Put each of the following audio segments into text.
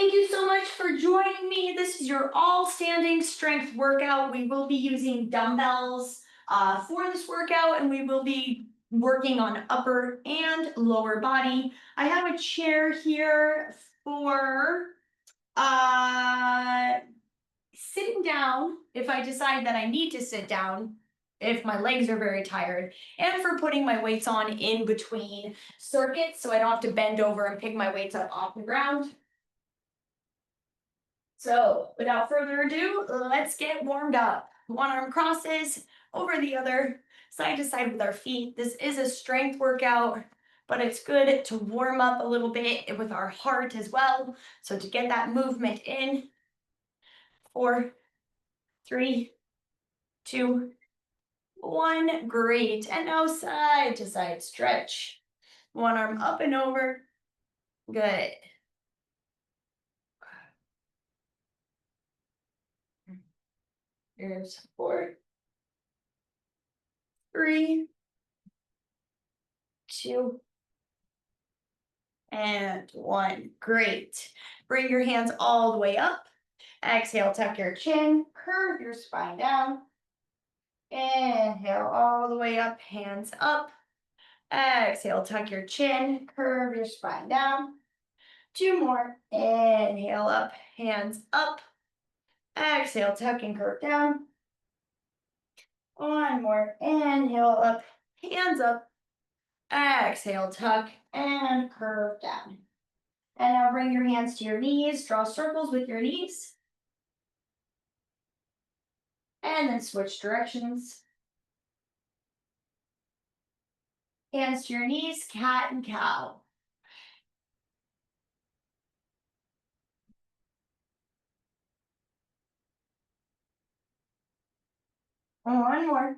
Thank you so much for joining me. This is your all standing strength workout. We will be using dumbbells for this workout, and we will be working on upper and lower body. I have a chair here for sitting down if I decide that I need to sit down, if my legs are very tired, and for putting my weights on in between circuits so I don't have to bend over and pick my weights up off the ground. So without further ado, let's get warmed up. One arm crosses over the other, side to side with our feet. This is a strength workout, but it's good to warm up a little bit with our heart as well. So to get that movement in, 4, 3, 2, 1. Great. And now side to side stretch. One arm up and over. Good. Here's 4, 3, 2, and 1. Great. Bring your hands all the way up. Exhale, tuck your chin, curve your spine down. Inhale all the way up, hands up. Exhale, tuck your chin, curve your spine down. 2 more. Inhale up, hands up. Exhale, tuck and curve down. 1 more. Inhale up, hands up. Exhale, tuck and curve down. And now bring your hands to your knees. Draw circles with your knees. And then switch directions. Hands to your knees, cat and cow. One more.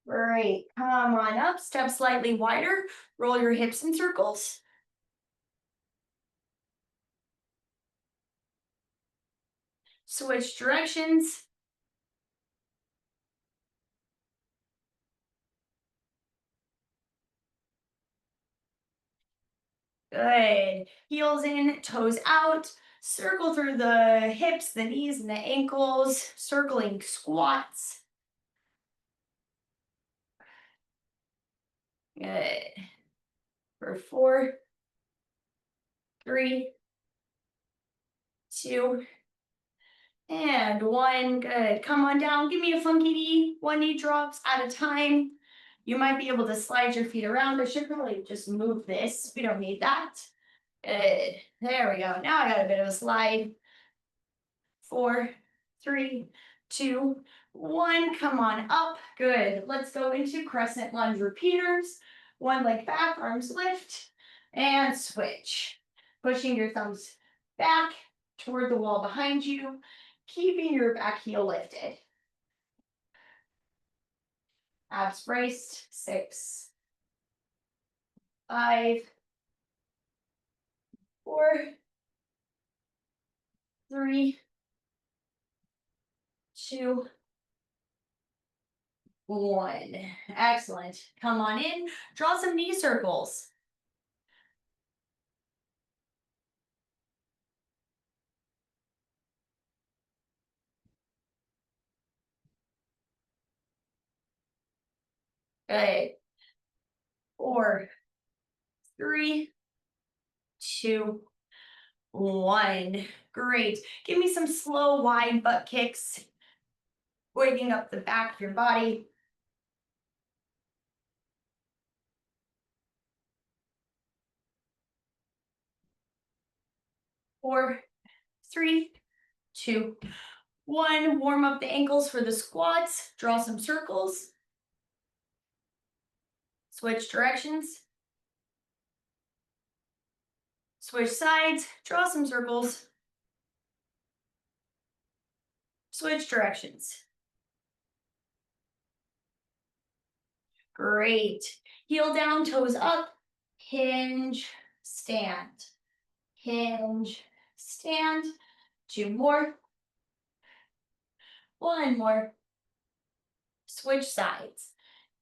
Great. Come on up, step slightly wider. Roll your hips in circles. Switch directions. Good. Heels in, toes out. Circle through the hips, the knees, and the ankles. Circling squats. Good. For 4, 3, 2, and 1. Good. Come on down. Give me a funky knee. 1 knee drops at a time. You might be able to slide your feet around. I should probably just move this. We don't need that. Good. There we go. Now I got a bit of a slide. 4, 3, 2, 1. Come on up. Good. Let's go into crescent lunge repeaters. 1 leg back, arms lift, and switch. Pushing your thumbs back toward the wall behind you, keeping your back heel lifted. Abs braced. 6, 5, 4, 3, 2, 1. Excellent. Come on in. Draw some knee circles. Good. 4, 3, 2, 1. Great. Give me some slow, wide butt kicks. Waking up the back of your body. 4, 3, 2, 1. Warm up the ankles for the squats. Draw some circles. Switch directions. Switch sides. Draw some circles. Switch directions. Great. Heel down, toes up. Hinge, stand. Hinge, stand. 2 more. 1 more. Switch sides.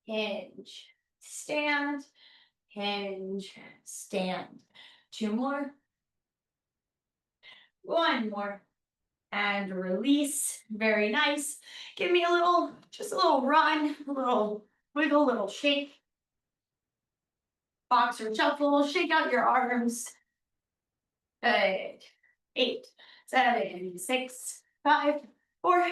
Hinge, stand, hinge, stand. 2 more. 1 more. And release. Very nice. Give me a little, just a little run, a little wiggle, a little shake. Boxer shuffle, shake out your arms. Good. 8, 7, 6, 5, 4,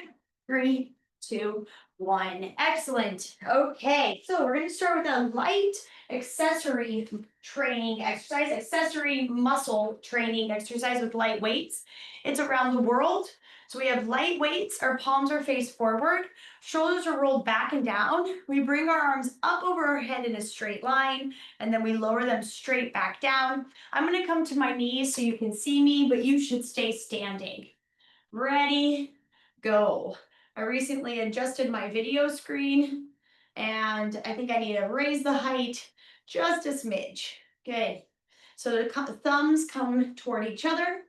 3, 2, 1. Excellent. Okay, so we're going to start with a light accessory training exercise, accessory muscle training exercise with light weights. It's around the world. So we have light weights, our palms are faced forward, shoulders are rolled back and down. We bring our arms up over our head in a straight line, and then we lower them straight back down. I'm going to come to my knees so you can see me, but you should stay standing. Ready, go. I recently adjusted my video screen, and I think I need to raise the height just a smidge. Good. So the thumbs come toward each other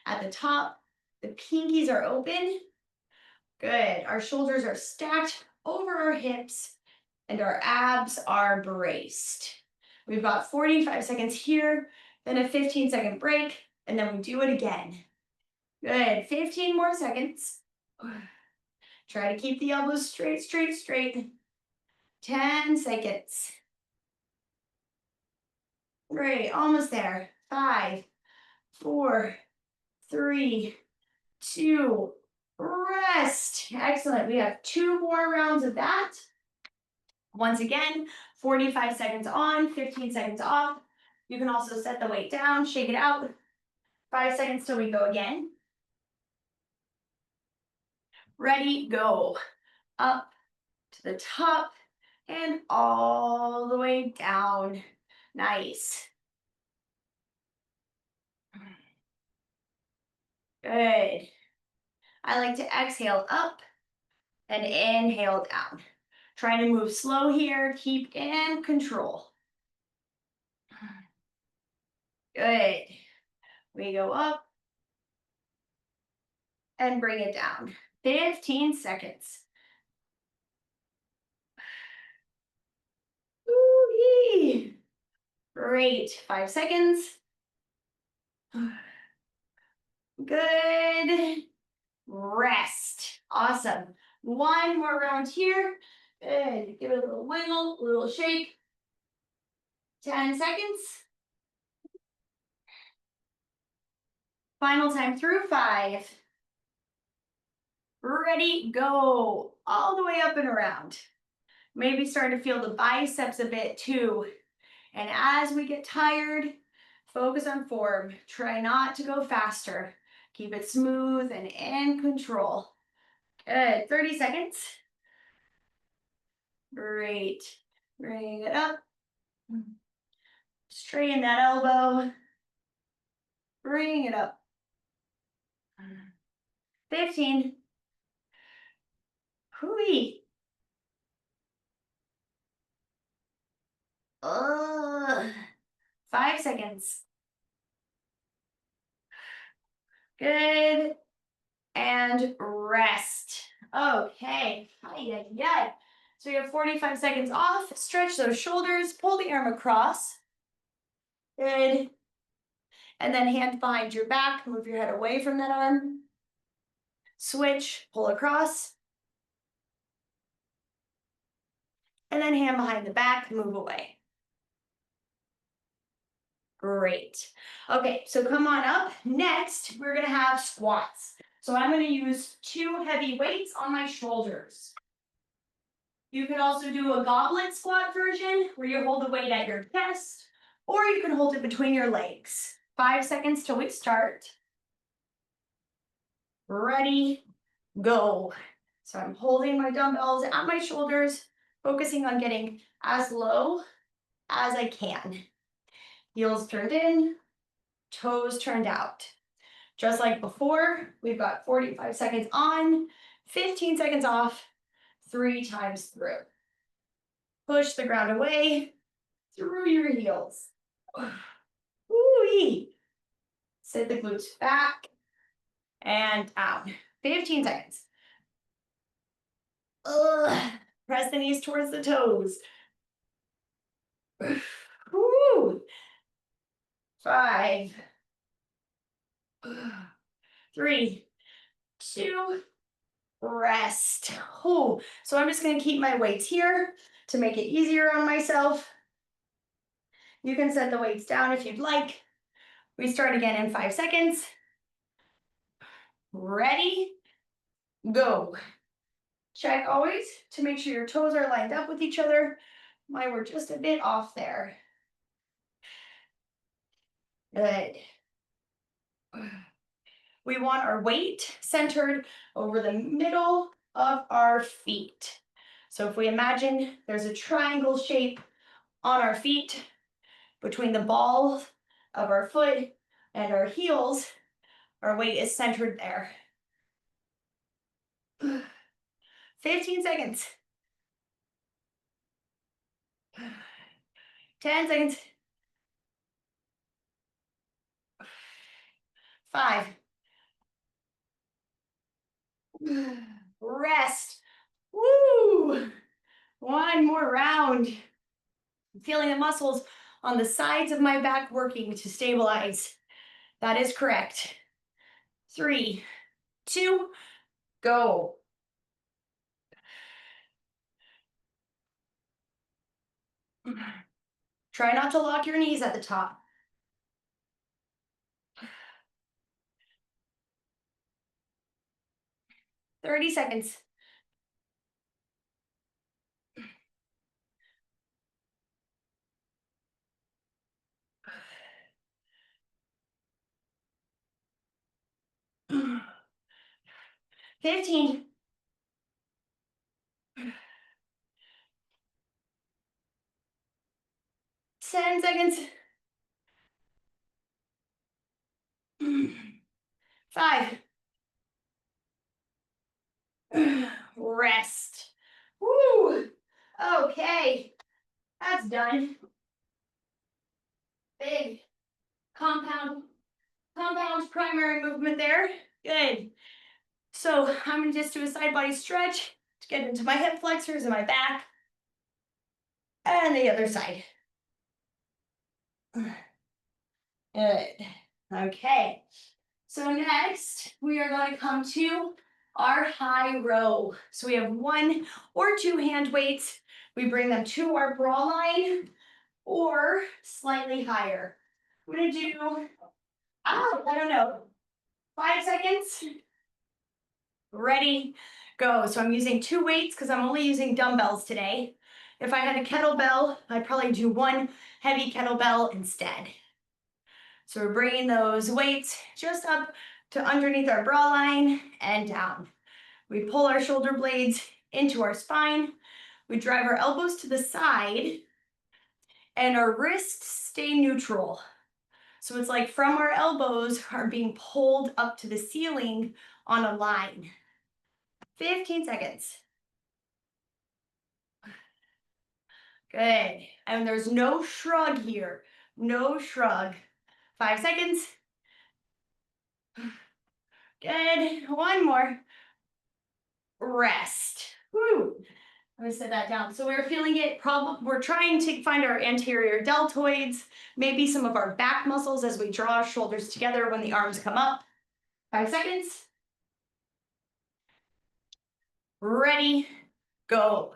at the top. The pinkies are open. Good. Our shoulders are stacked over our hips, and our abs are braced. We've got 45 seconds here, then a 15-second break, and then we do it again. Good. 15 more seconds. Try to keep the elbows straight, straight, straight. 10 seconds. Great. Almost there. 5, 4, 3, 2, rest. Excellent. We have 2 more rounds of that. Once again, 45 seconds on, 15 seconds off. You can also set the weight down, shake it out. 5 seconds till we go again. Ready, go. Up to the top and all the way down. Nice. Good. I like to exhale up and inhale down. Trying to move slow here, keep in control. Good. We go up and bring it down. 15 seconds. Ooh-wee. Great. 5 seconds. Good. Rest. Awesome. 1 more round here. Good. Give it a little wiggle, a little shake. 10 seconds. Final time through. 5. Ready, go. All the way up and around. Maybe start to feel the biceps a bit too. And as we get tired, focus on form. Try not to go faster. Keep it smooth and in control. Good. 30 seconds. Great. Bring it up. Straighten that elbow. Bring it up. 15. Hooey. 5 seconds. Good. And rest. Okay. Yeah. So you have 45 seconds off. Stretch those shoulders. Pull the arm across. Good. And then hand behind your back. Move your head away from that arm. Switch. Pull across. And then hand behind the back. Move away. Great. Okay, so come on up. Next, we're going to have squats. So I'm going to use 2 heavy weights on my shoulders. You can also do a goblet squat version where you hold the weight at your chest, or you can hold it between your legs. 5 seconds till we start. Ready, go. So I'm holding my dumbbells at my shoulders, focusing on getting as low as I can. Heels turned in, toes turned out. Just like before, we've got 45 seconds on, 15 seconds off, 3 times through. Push the ground away through your heels. Woo-wee. Sit the glutes back and out. 15 seconds. Press the knees towards the toes. Woo. 5, 3, 2, rest. Oh, so I'm just gonna keep my weights here to make it easier on myself. You can set the weights down if you'd like. We start again in 5 seconds. Ready, go. Check always to make sure your toes are lined up with each other. Mine were just a bit off there. Good. We want our weight centered over the middle of our feet. So if we imagine there's a triangle shape on our feet between the balls of our foot and our heels, our weight is centered there. 15 seconds. 10 seconds. 5. Rest. Woo! One more round. I'm feeling the muscles on the sides of my back working to stabilize. That is correct. 3, 2, go. Try not to lock your knees at the top. 30 seconds. 15. 10 seconds. 5. Rest. Woo! Okay, that's done. Big compound primary movement there. Good. So I'm gonna just do a side body stretch to get into my hip flexors and my back. And the other side. Good. Okay. So next, we are going to come to our high row. So we have 1 or 2 hand weights. We bring them to our bra line or slightly higher. I'm gonna do, I don't know, 5 seconds. Ready, go. So I'm using 2 weights because I'm only using dumbbells today. If I had a kettlebell, I'd probably do 1 heavy kettlebell instead. So we're bringing those weights just up to underneath our bra line and down. We pull our shoulder blades into our spine. We drive our elbows to the side and our wrists stay neutral. So it's like from our elbows are being pulled up to the ceiling on a line. 15 seconds. Good. And there's no shrug here. No shrug. 5 seconds. Good. 1 more. Rest. Woo. I'm gonna set that down. So we're feeling it, we're trying to find our anterior deltoids, maybe some of our back muscles as we draw our shoulders together when the arms come up. 5 seconds. Ready, go.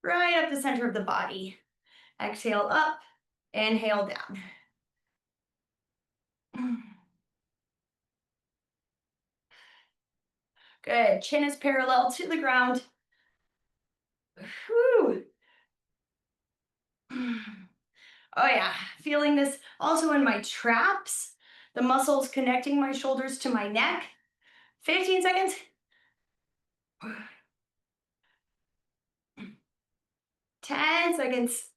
Right up the center of the body. Exhale up, inhale down. Good, chin is parallel to the ground. Whew. Oh yeah, feeling this also in my traps, the muscles connecting my shoulders to my neck. 15 seconds. 10 seconds.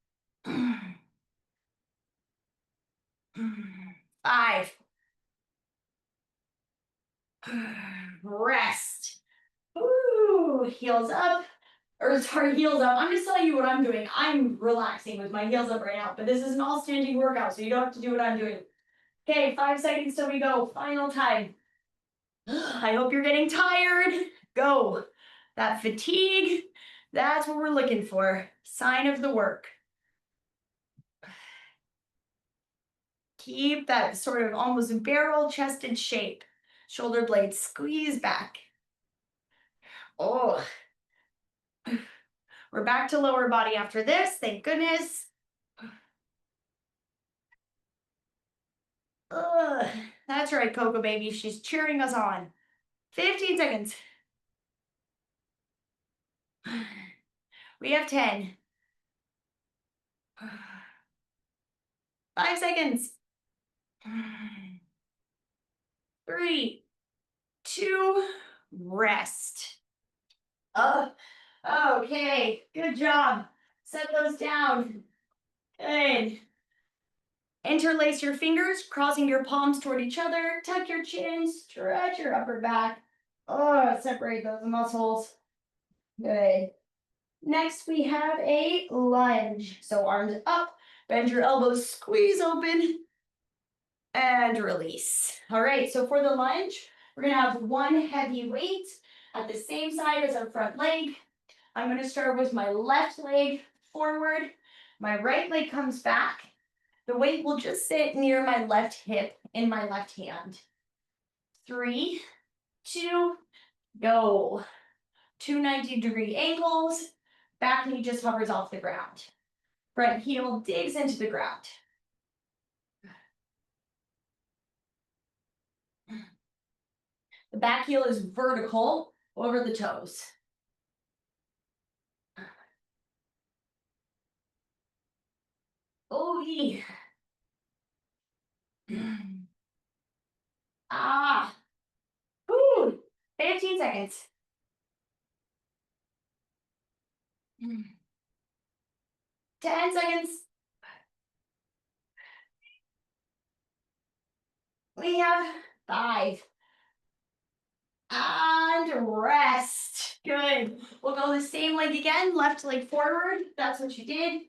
5. Rest. Ooh, heels up. Or sorry, heels up. I'm just telling you what I'm doing. I'm relaxing with my heels up right now, but this is an all standing workout, so you don't have to do what I'm doing. Okay, 5 seconds till we go. Final time. I hope you're getting tired. Go. That fatigue, that's what we're looking for. Sign of the work. keep that sort of almost barrel-chested shape. Shoulder blades squeeze back. Oh, we're back to lower body after this, thank goodness. Ugh, that's right, Coco baby, she's cheering us on. 15 seconds. We have 10. 5 seconds. 3, 2, rest. Oh, okay, good job. Set those down. Good. Interlace your fingers, crossing your palms toward each other. Tuck your chin, stretch your upper back. Oh, separate those muscles. Good. Next, we have a lunge. So arms up, bend your elbows, squeeze open, and release. All right, so for the lunge, we're gonna have one heavy weight at the same side as our front leg. I'm gonna start with my left leg forward. My right leg comes back. The weight will just sit near my left hip in my left hand. 3, 2, go. 2 90-degree angles. Back knee just hovers off the ground. Front heel digs into the ground. The back heel is vertical over the toes. Oh, yeah. Ah. Woo. 15 seconds. 10 seconds. We have 5. And rest. Good. We'll go the same leg again. Left leg forward. That's what you did.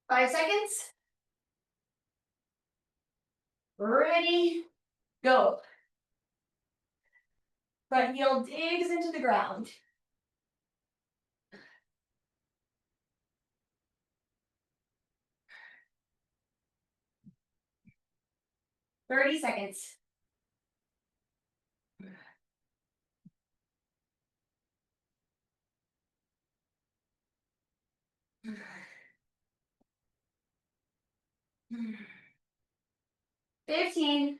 5 seconds. Ready. Go. Front heel digs into the ground. 30 seconds. 15.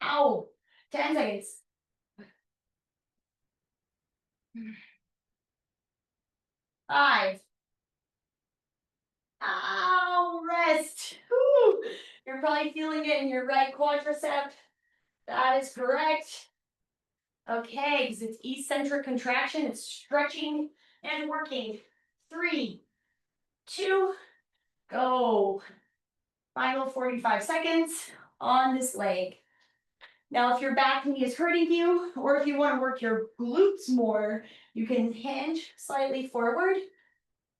Ow. 10 seconds. 5. Ow, rest. Whew. You're probably feeling it in your right quadricep. That is correct. Okay, because it's eccentric contraction, it's stretching and working. 3, 2, go. Final 45 seconds on this leg. Now, if your back knee is hurting you, or if you want to work your glutes more, you can hinge slightly forward.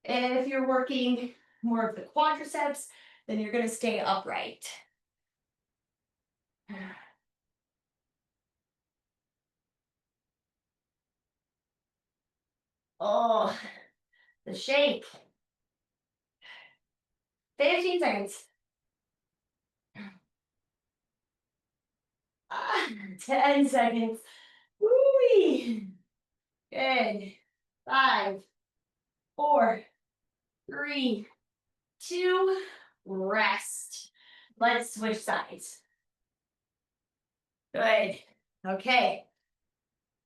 And if you're working more of the quadriceps, then you're going to stay upright. Oh, the shake. 15 seconds. 10 seconds. Woo-wee. Good. 5, 4, 3, 2, rest. Let's switch sides. Good. Okay.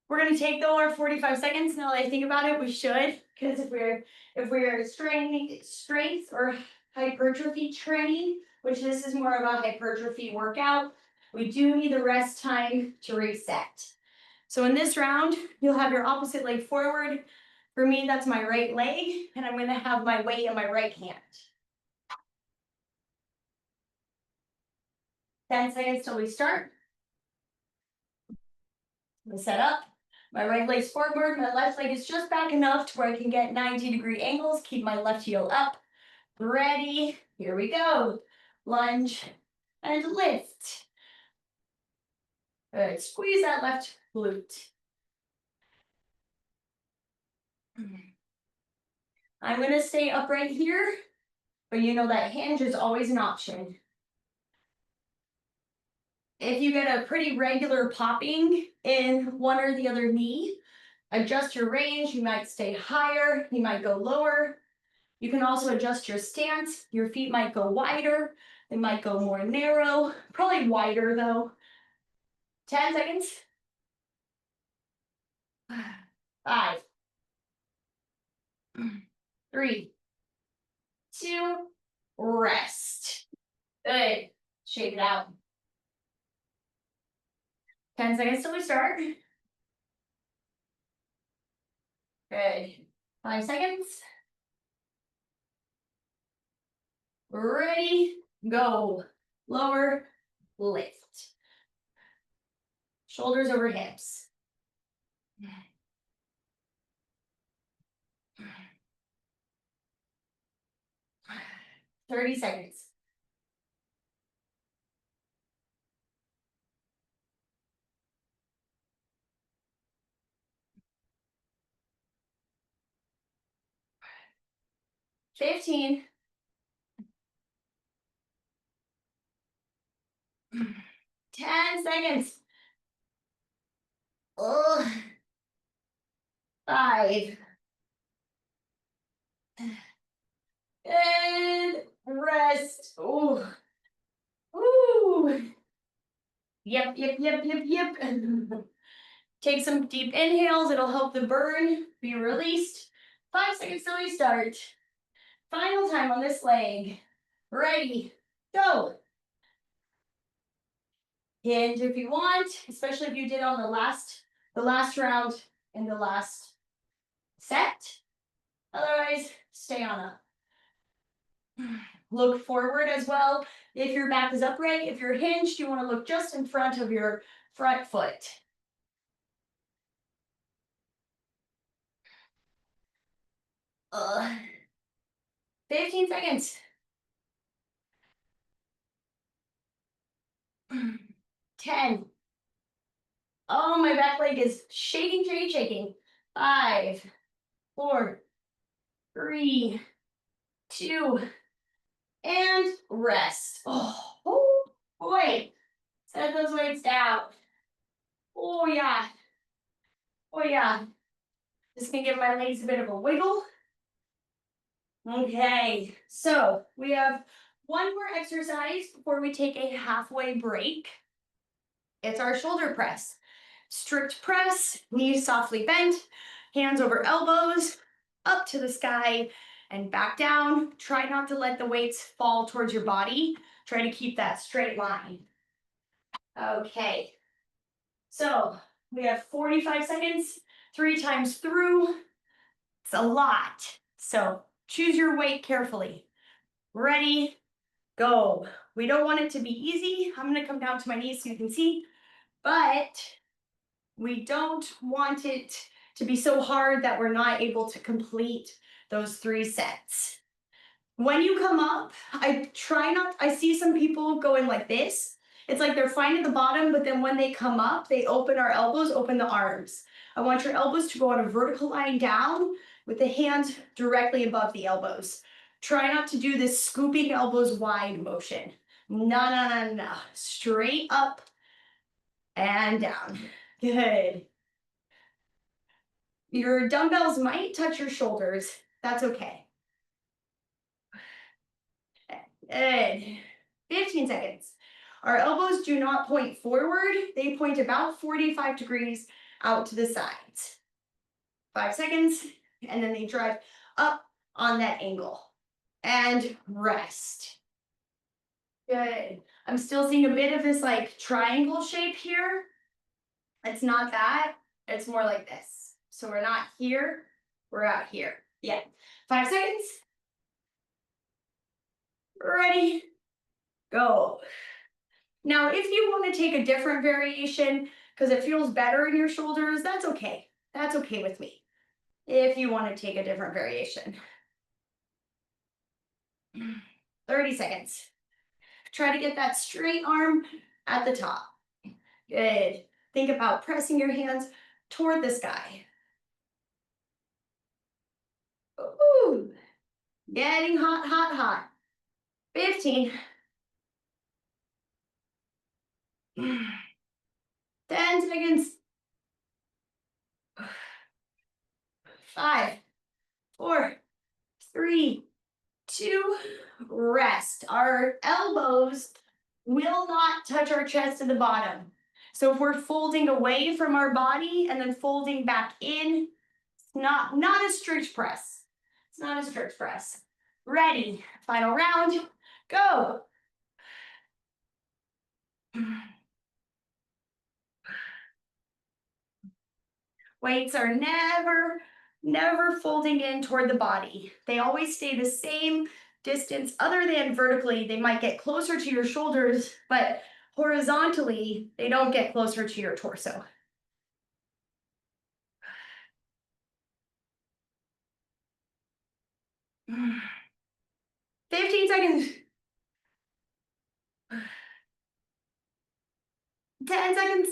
We're gonna take though our 45 seconds. Now that I think about it, we should, because if we're straining strength or hypertrophy training, which this is more of a hypertrophy workout, we do need the rest time to reset. So in this round, you'll have your opposite leg forward. For me, that's my right leg, and I'm gonna have my weight in my right hand. 10 seconds till we start. I'm gonna set up. My right leg's forward, my left leg is just back enough to where I can get 90-degree angles, keep my left heel up. Ready, here we go. Lunge and lift. Good, squeeze that left glute. I'm gonna stay upright here, but you know that hinge is always an option. If you get a pretty regular popping in one or the other knee, adjust your range. You might stay higher, you might go lower. You can also adjust your stance. Your feet might go wider, they might go more narrow, probably wider though. 10 seconds. 5, 3, 2, rest. Good. Shake it out. 10 seconds till we start. Good. 5 seconds. Ready, go. Lower, lift. Shoulders over hips. 30 seconds. $15. 10 seconds. Oh. 5. And rest. Oh. Ooh. Yep. Take some deep inhales. It'll help the burn be released. 5 seconds till we start. Final time on this leg. Ready, go. Hinge if you want, especially if you did on the last round in the last set. Otherwise, stay on up. Look forward as well. If your back is upright, if you're hinged, you want to look just in front of your front foot. 15 seconds. 10. Oh, my back leg is shaking. 5, 4, 3, 2, and rest. Oh boy. Set those weights down. Oh yeah. Just gonna give my legs a bit of a wiggle. Okay, so we have one more exercise before we take a halfway break. It's our shoulder press. Strict press, knees softly bent, hands over elbows, up to the sky and back down. Try not to let the weights fall towards your body. Try to keep that straight line. Okay, so we have 45 seconds, 3 times through. It's a lot, so choose your weight carefully. Ready, go. We don't want it to be easy. I'm gonna come down to my knees so you can see, but we don't want it to be so hard that we're not able to complete those 3 sets. When you come up, I see some people going like this. It's like they're fine at the bottom, but then when they come up, they open our elbows, open the arms. I want your elbows to go on a vertical line down with the hands directly above the elbows. Try not to do this scooping elbows wide motion. No. Straight up and down. Good. Your dumbbells might touch your shoulders. That's okay. Good. 15 seconds. Our elbows do not point forward. They point about 45 degrees out to the sides. 5 seconds, and then they drive up on that angle. And rest. Good. I'm still seeing a bit of this like triangle shape here. It's not that. It's more like this. So we're not here. We're out here. Yeah. 5 seconds. Ready, go. Now, if you want to take a different variation because it feels better in your shoulders, that's okay. That's okay with me. If you want to take a different variation. 30 seconds. Try to get that straight arm at the top. Good. Think about pressing your hands toward the sky. Ooh, getting hot, hot, hot. 15. 10 seconds. 5, 4, 3, 2, rest. Our elbows will not touch our chest at the bottom. So if we're folding away from our body and then folding back in, it's not a strict press. It's not a strict press. Ready, final round, go. Weights are never folding in toward the body. They always stay the same distance other than vertically. They might get closer to your shoulders, but horizontally, they don't get closer to your torso. 15 seconds. 10 seconds.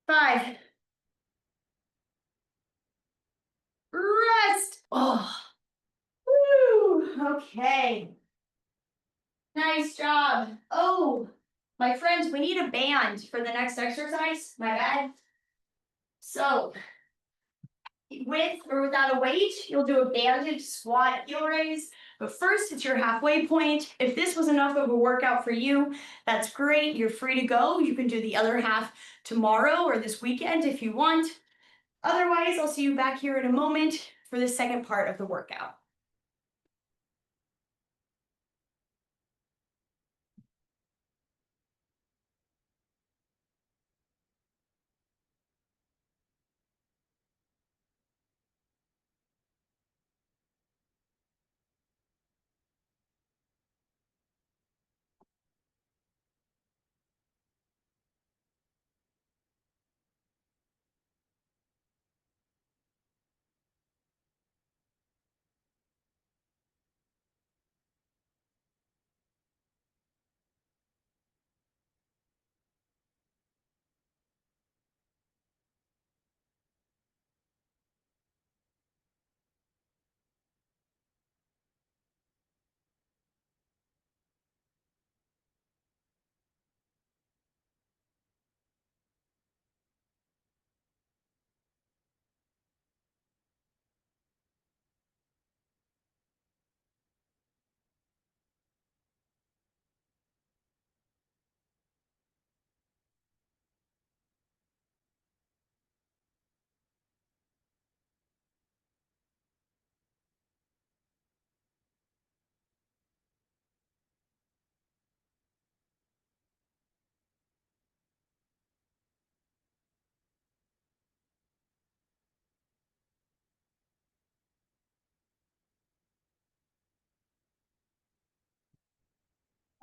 5. Rest. Oh. Woo. Okay. Nice job. Oh, my friends, we need a band for the next exercise. My bad. So, with or without a weight, you'll do a banded squat heel raise. But first, it's your halfway point. If this was enough of a workout for you, that's great. You're free to go. You can do the other half tomorrow or this weekend if you want. Otherwise, I'll see you back here in a moment for the second part of the workout.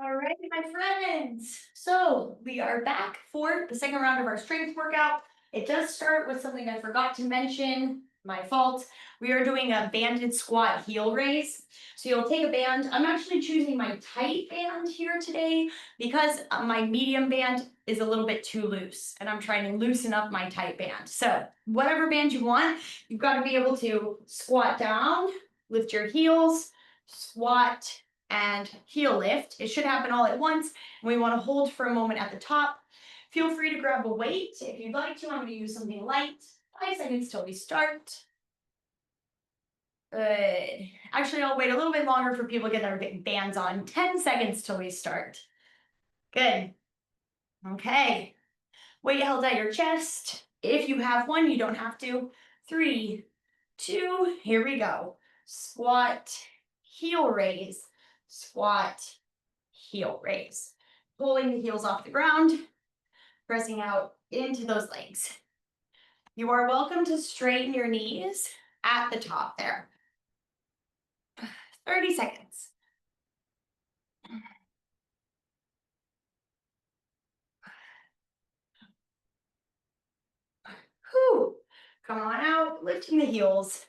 All right, my friends. So we are back for the second round of our strength workout. It does start with something I forgot to mention, my fault. We are doing a banded squat heel raise. So you'll take a band. I'm actually choosing my tight band here today because my medium band is a little bit too loose and I'm trying to loosen up my tight band. So whatever band you want, you've got to be able to squat down, lift your heels, squat, and heel lift. It should happen all at once. And we want to hold for a moment at the top. Feel free to grab a weight if you'd like to. I'm going to use something light. 5 seconds till we start. Good. Actually, I'll wait a little bit longer for people to get their bands on. 10 seconds till we start. Good. Okay. Weight held at your chest. If you have one, you don't have to. 3, 2, here we go. Squat, heel raise, squat, heel raise. Pulling the heels off the ground, pressing out into those legs. You are welcome to straighten your knees at the top there. 30 seconds. Whew. Come on out, lifting the heels.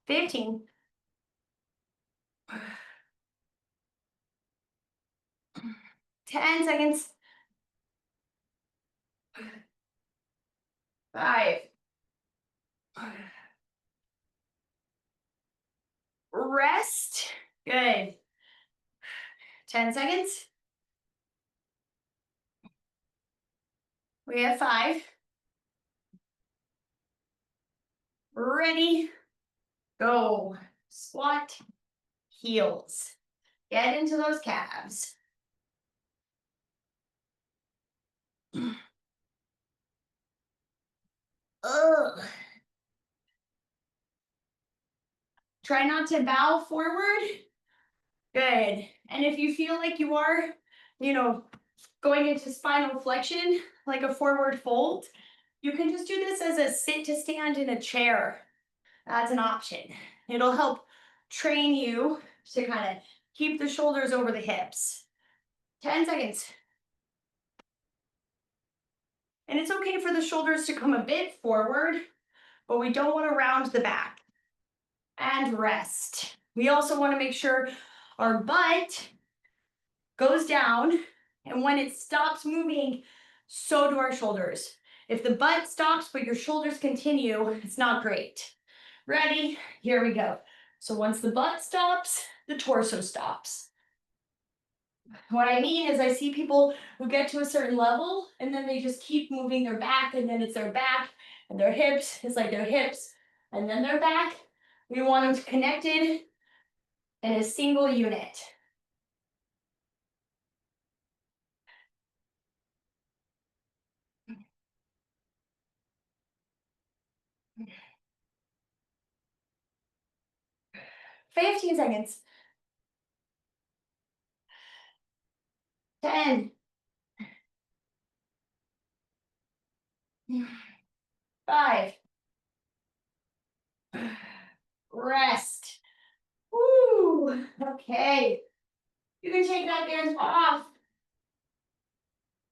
15. 10 seconds. 5. Rest. Good. 10 seconds. We have 5. Ready. Go. Squat. Heels. Get into those calves. Ugh. Try not to bow forward. Good. And if you feel like you are, going into spinal flexion, like a forward fold, you can just do this as a sit to stand in a chair. That's an option. It'll help train you to kind of keep the shoulders over the hips. 10 seconds. And it's okay for the shoulders to come a bit forward, but we don't want to round the back. And rest. We also want to make sure our butt goes down, and when it stops moving, so do our shoulders. If the butt stops but your shoulders continue, it's not great. Ready? Here we go. So once the butt stops, the torso stops. What I mean is I see people who get to a certain level and then they just keep moving their back, and then it's their back and their hips. It's like their hips and then their back. We want them connected in a single unit. "15 seconds. 10. 5. Rest. Woo. Okay. You can take that band off.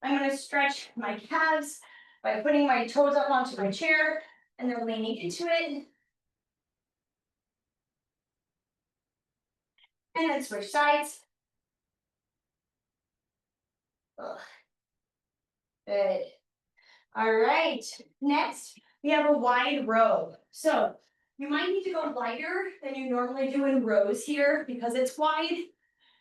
I'm going to stretch my calves by putting my toes up onto my chair and then leaning into it. And then switch sides. Ugh. Good. All right. Next, we have a wide row. So you might need to go lighter than you normally do in rows here because it's wide.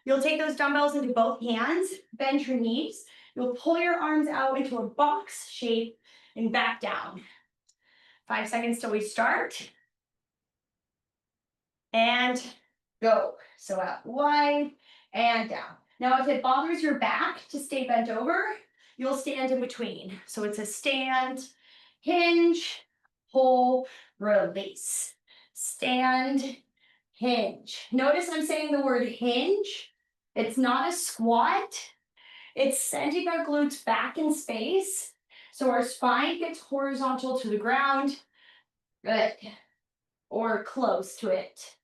You'll take those dumbbells into both hands, bend your knees. You'll pull your arms out into a box shape and back down. 5 seconds till we start. And go. So out wide and down. Now, if it bothers your back to stay bent over, you'll stand in between. So it's a stand, hinge, pull, release. Stand, hinge. Notice I'm saying the word hinge. It's not a squat. It's sending our glutes back in space so our spine gets horizontal to the ground. Good. Or close to it.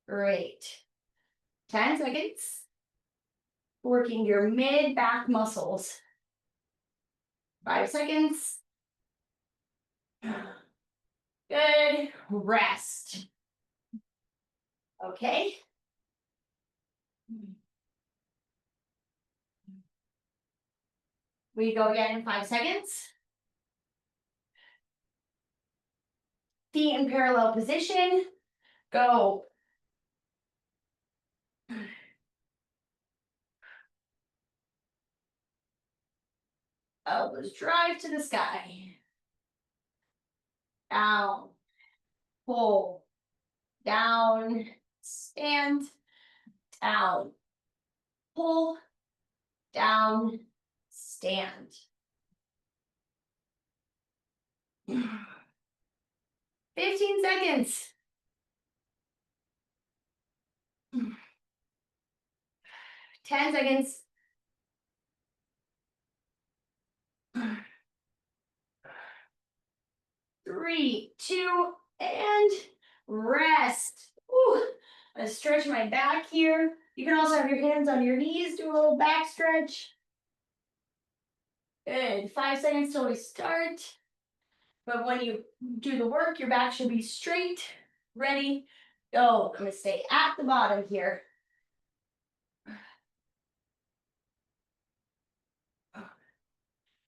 Great. 10 seconds. Working your mid-back muscles. 5 seconds. Good. Rest. Okay. We go again in 5 seconds. Feet in parallel position. Go. Elbows drive to the sky. Down. Pull. Down. Stand. Down. Pull. Down. Stand. 15 seconds. 10 seconds. 3, 2, and rest. Ooh, I'm gonna stretch my back here. You can also have your hands on your knees, do a little back stretch. Good. 5 seconds till we start. But when you do the work, your back should be straight. Ready, go. I'm gonna stay at the bottom here.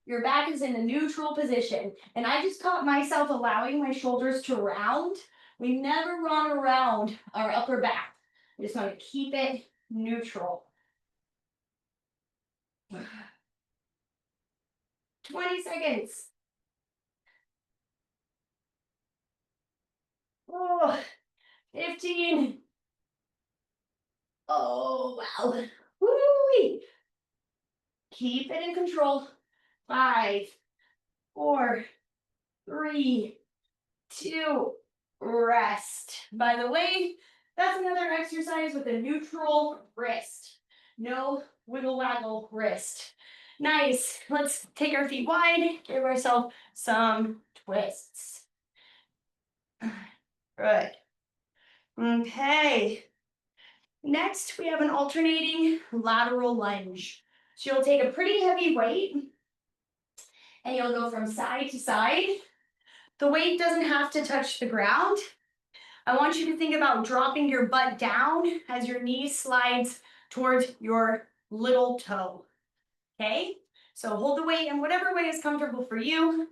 Your back is in a neutral position. And I just caught myself allowing my shoulders to round. We never run around our upper back. We just want to keep it neutral. 20 seconds. Oh, 15. Oh, wow. Woo-wee. Keep it in control. 5, 4, 3, 2, rest. By the way, that's another exercise with a neutral wrist. No wiggle waggle wrist. Nice. Let's take our feet wide, give ourselves some twists. Good. Okay. Next, we have an alternating lateral lunge. So you'll take a pretty heavy weight and you'll go from side to side. The weight doesn't have to touch the ground. I want you to think about dropping your butt down as your knee slides towards your little toe. Okay? So hold the weight in whatever way is comfortable for you.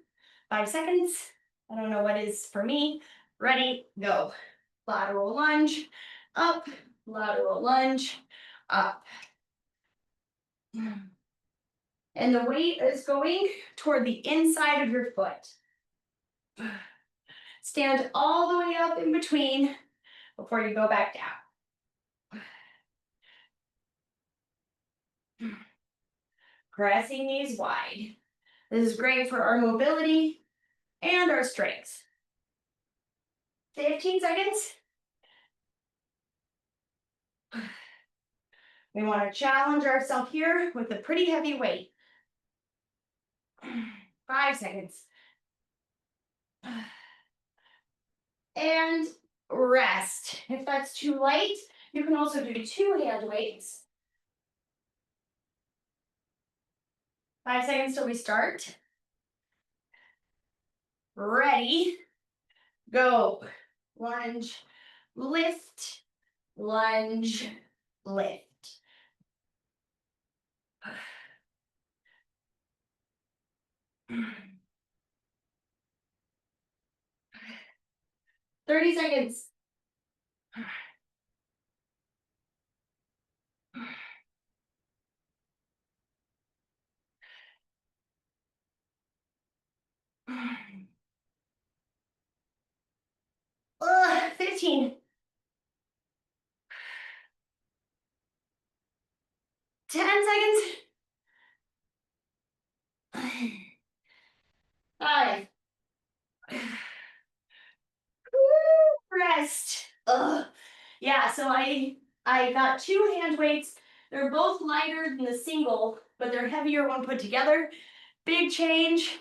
5 seconds. I don't know what is for me. Ready, go. Lateral lunge, up, lateral lunge, up. And the weight is going toward the inside of your foot. Stand all the way up in between before you go back down. Pressing knees wide. This is great for our mobility and our strength. 15 seconds. We want to challenge ourselves here with a pretty heavy weight. 5 seconds. And rest. If that's too light, you can also do 2 hand weights. 5 seconds till we start. Ready, go. Lunge, lift, lunge, lift. 30 seconds. Ugh, 15. 10 seconds. 5. Rest. Ugh. Yeah, so I got 2 hand weights. They're both lighter than the single, but they're heavier when put together. Big change.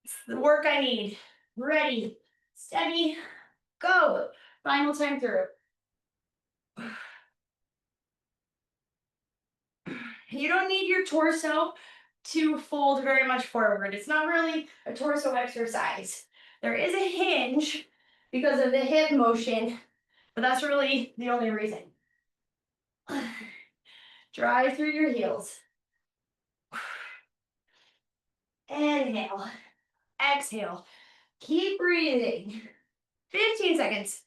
It's the work I need. Ready, steady, go. Final time through. You don't need your torso to fold very much forward. It's not really a torso exercise. There is a hinge because of the hip motion, but that's really the only reason. Drive through your heels. Inhale, exhale. Keep breathing. 15 seconds.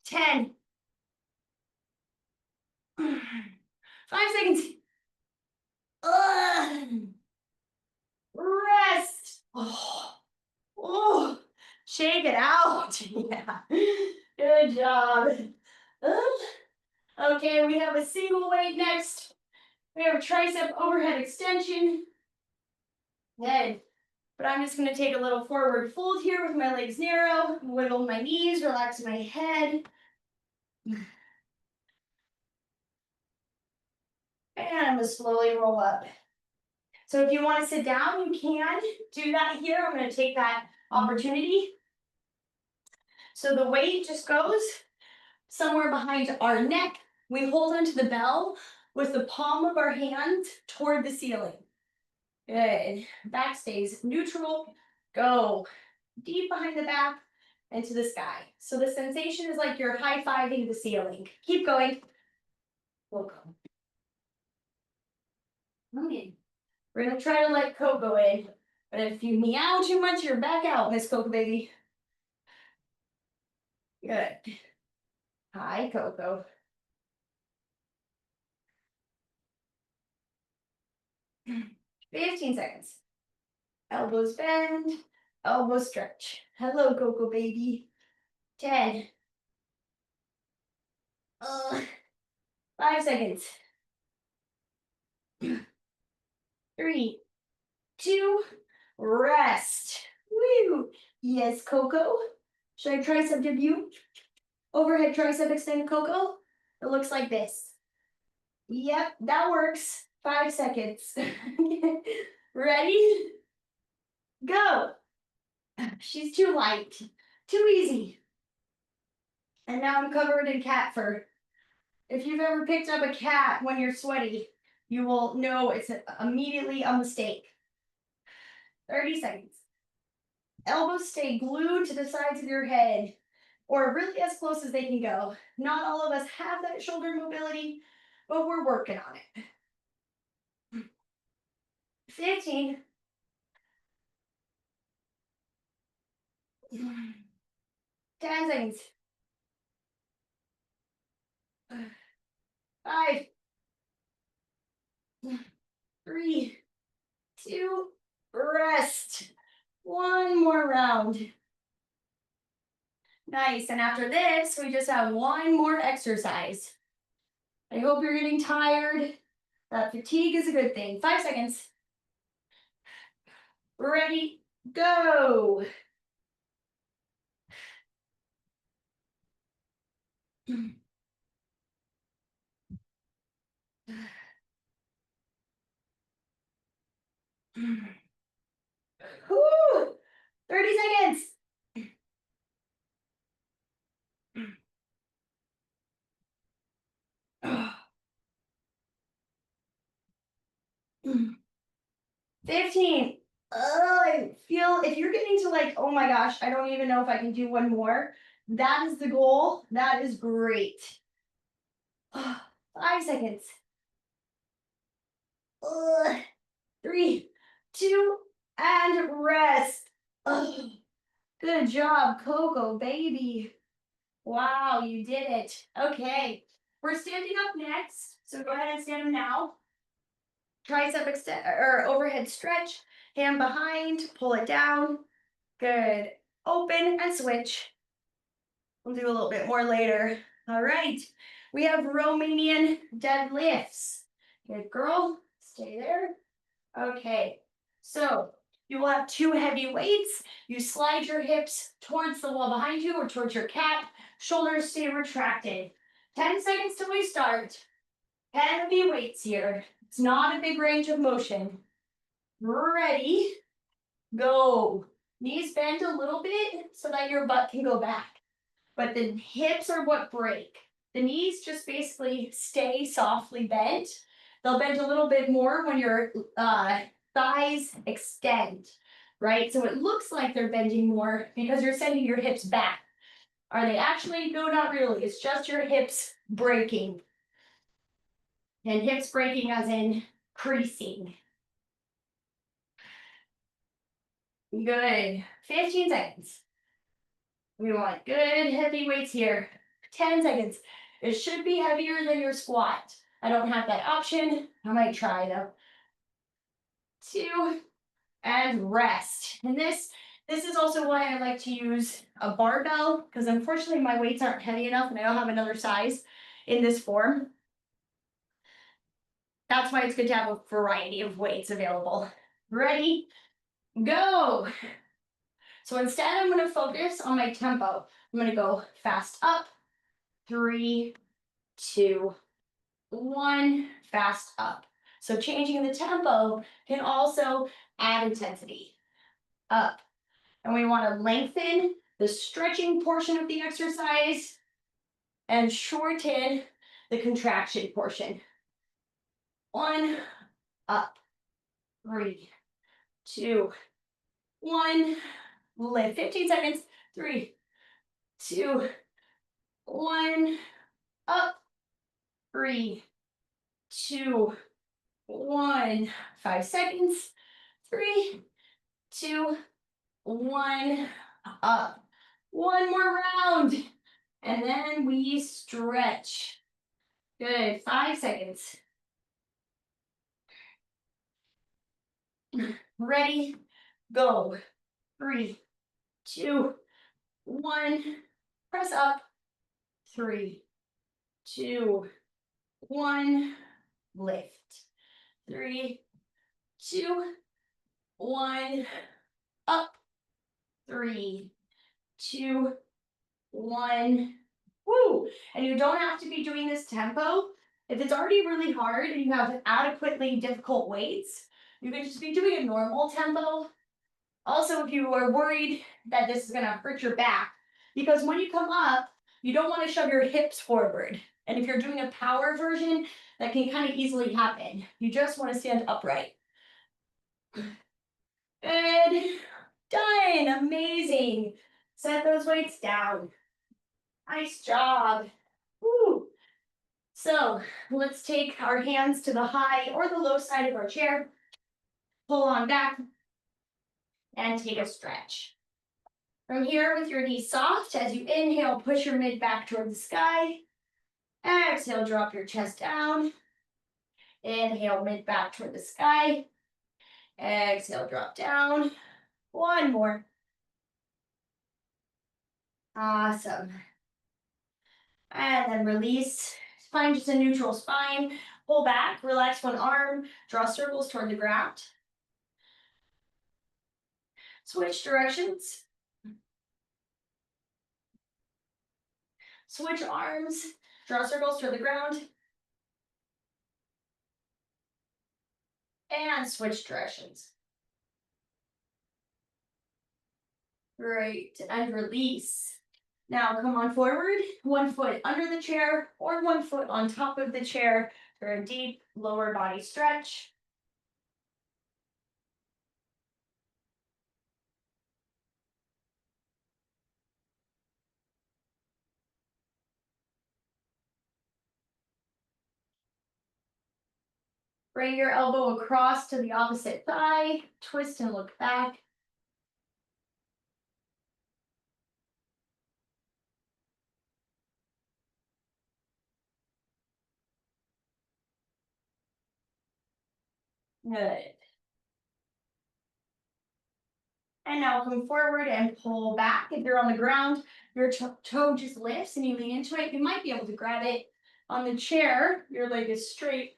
10. 5 seconds. Rest. Oh, shake it out. Yeah. Good job. Okay, we have a single weight next. We have a tricep overhead extension. Good. But I'm just going to take a little forward fold here with my legs narrow, wiggle my knees, relax my head. And I'm going to slowly roll up. So if you want to sit down, you can do that here. I'm going to take that opportunity. So the weight just goes somewhere behind our neck. We hold onto the bell with the palm of our hand toward the ceiling. Good. Back stays neutral. Go deep behind the back and to the sky. So the sensation is like you're high-fiving the ceiling. Keep going. Coco. Come in. We're gonna try to let Coco in. But if you meow too much, you're back out, Miss Coco baby. Good. Hi, Coco. Mm. 15 seconds. Elbows bend, elbows stretch. Hello, Coco baby. 10. 5 seconds. 3, 2, rest. Woo! Yes, Coco. Should I tricep debut? Overhead tricep extend, Coco. It looks like this. Yep, that works. 5 seconds. Ready? Go. She's too light. Too easy. And now I'm covered in cat fur. If you've ever picked up a cat when you're sweaty, you will know it's immediately a mistake. 30 seconds. Elbows stay glued to the sides of your head, or really as close as they can go. Not all of us have that shoulder mobility, but we're working on it. 15. 10 seconds. 5, 3, 2, rest. One more round. Nice, and after this, we just have one more exercise. I hope you're getting tired. That fatigue is a good thing. 5 seconds. Ready, go. Whew. 30 seconds. 15. Oh, I feel if you're getting to like, oh my gosh, I don't even know if I can do one more. That is the goal. That is great. 5 seconds. 3, 2, and rest. Good job, Coco, baby. Wow, you did it. Okay, we're standing up next. So go ahead and stand up now. Tricep extend or overhead stretch. Hand behind, pull it down. Good. Open and switch. We'll do a little bit more later. All right. We have Romanian deadlifts. Good girl. Stay there. Okay. So you will have 2 heavy weights. You slide your hips towards the wall behind you or towards your cat. Shoulders stay retracted. 10 seconds till we start. Heavy weights here. It's not a big range of motion. Ready, go. Knees bend a little bit so that your butt can go back. But the hips are what break. The knees just basically stay softly bent. They'll bend a little bit more when your thighs extend, right? So it looks like they're bending more because you're sending your hips back. Are they actually? No, not really. It's just your hips breaking. And hips breaking as in creasing. Good. 15 seconds. We want good heavy weights here. 10 seconds. It should be heavier than your squat. I don't have that option. I might try though. 2, and rest. And this is also why I like to use a barbell, because unfortunately my weights aren't heavy enough and I don't have another size in this form. That's why it's good to have a variety of weights available. Ready, go. So instead, I'm going to focus on my tempo. I'm going to go fast up, 3, 2, 1, fast up. So changing the tempo can also add intensity. Up. And we want to lengthen the stretching portion of the exercise and shorten the contraction portion. 1, up, 3, 2, 1, lift. 15 seconds, 3, 2, 1, up, 3, 2, 1. 5 seconds. 3, 2, 1. Up. One more round. And then we stretch. Good. 5 seconds. Ready? Go. 3, 2, 1. Press up. 3, 2, 1. Lift. 3, 2, 1. Up. 3, 2, 1. Woo! And you don't have to be doing this tempo. If it's already really hard and you have adequately difficult weights, you can just be doing a normal tempo. Also, if you are worried that this is gonna hurt your back, because when you come up, you don't want to shove your hips forward. And if you're doing a power version, that can kind of easily happen. You just want to stand upright. Good. Done. Amazing. Set those weights down. Nice job. Woo. So let's take our hands to the high or the low side of our chair. Pull on back and take a stretch. From here, with your knees soft, as you inhale, push your mid back toward the sky. Exhale, drop your chest down. Inhale, mid back toward the sky. Exhale, drop down. One more. Awesome. And then release. Find just a neutral spine. Pull back, relax one arm, draw circles toward the ground. Switch directions. Switch arms, draw circles toward the ground. And switch directions. Great, and release. Now come on forward, one foot under the chair or one foot on top of the chair for a deep lower body stretch. Bring your elbow across to the opposite thigh, twist and look back. Good. And now come forward and pull back. If you're on the ground, your toe just lifts and you lean into it. You might be able to grab it on the chair. Your leg is straight.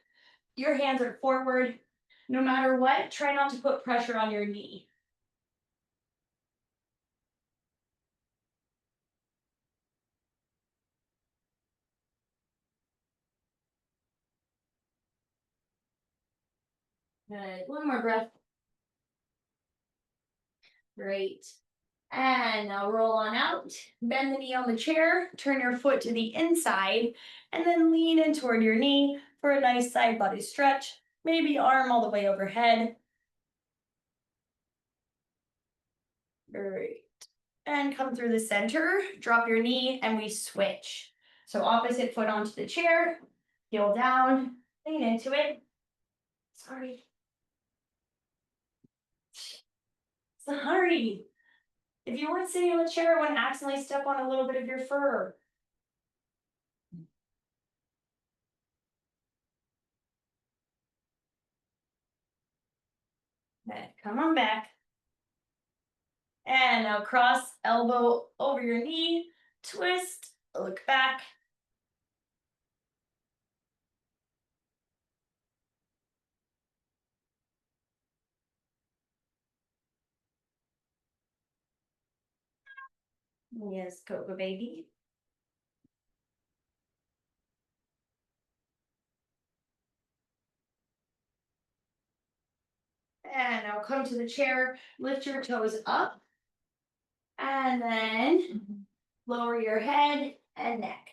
Your hands are forward. No matter what, try not to put pressure on your knee. Good. One more breath. Great. And now roll on out. Bend the knee on the chair. Turn your foot to the inside. And then lean in toward your knee for a nice side body stretch. Maybe arm all the way overhead. Great. And come through the center. Drop your knee and we switch. So opposite foot onto the chair. Heel down. Lean into it. Sorry. Sorry. If you weren't sitting on the chair, I wouldn't accidentally step on a little bit of your fur. Okay, come on back. And now cross elbow over your knee, twist, look back. Yes, Coco baby. And now come to the chair, lift your toes up. And then lower your head and neck.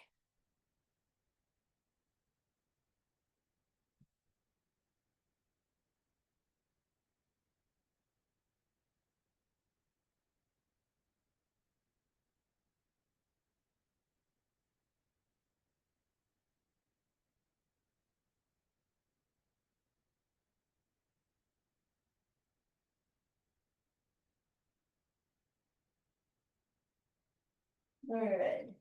Good.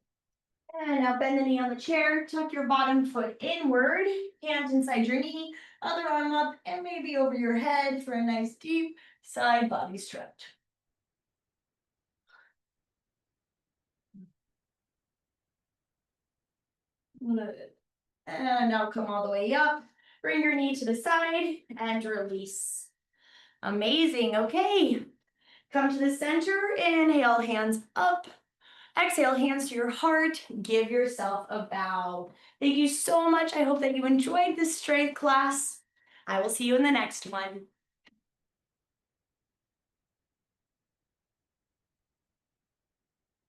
And now bend the knee on the chair, tuck your bottom foot inward, hands inside your knee, other arm up, and maybe over your head for a nice deep side body stretch. Good. And now come all the way up. Bring your knee to the side and release. Amazing. Okay. Come to the center. Inhale, hands up. Exhale, hands to your heart. Give yourself a bow. Thank you so much. I hope that you enjoyed this strength class. I will see you in the next one.